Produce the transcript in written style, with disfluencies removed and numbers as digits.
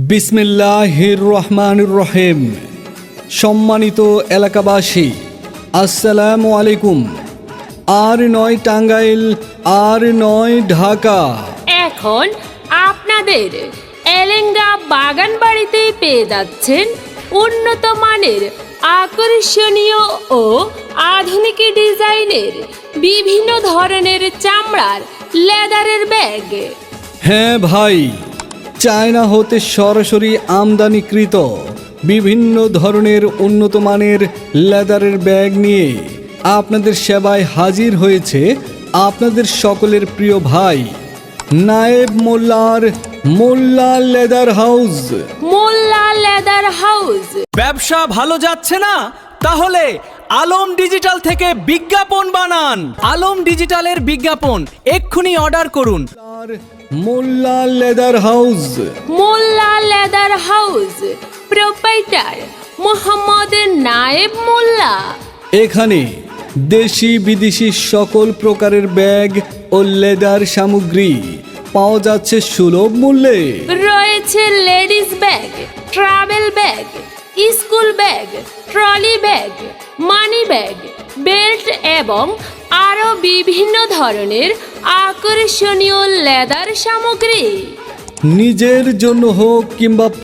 বিসমিল্লাহির রহমানির রহিম। সম্মানিত এলাকাবাসী, আসসালামু আলাইকুম। আর নয় টাঙ্গাইল, আর নয় ঢাকা। এখন আপনাদের এলেঙ্গা বাগান বাড়িতে পেয়ে যাচ্ছেন উন্নত মানের আকর্ষণীয় ও আধুনিক ডিজাইনের বিভিন্ন ধরনের চামড়ার লেদারের ব্যাগ। হ্যাঁ ভাই, চায়না হতে সরাসরি আমদানিকৃত বিভিন্ন ধরনের উন্নত মানের লেদারের ব্যাগ নিয়ে আপনাদের সেবায় হাজির হয়েছে আপনাদের সকলের প্রিয় ভাই নায়েব মোল্লার মোল্লা লেদার হাউস। মোল্লা লেদার হাউস। ব্যবসা ভালো যাচ্ছে না? তাহলে আলম ডিজিটাল থেকে বিজ্ঞাপন বানান। আলম ডিজিটালের বিজ্ঞাপন এক্ষুনি অর্ডার করুন। আর মোল্লা লেদার হাউস। মোল্লা লেদার হাউস, প্রোপাইটার মোহাম্মদ নায়েব মোল্লা। এখানে দেশি বিদেশি সকল প্রকারের ব্যাগ ও লেদার সামগ্রী পাওয়া যাচ্ছে সুলভ মূল্যে। রয়েছে ladies bag, travel bag, school bag, trolley bag, money bag, belt এবং আরও বিভিন্ন ধরনের আকর্ষণীয় লেদার সামগ্রী। নিজের জন্য হোক কিংবা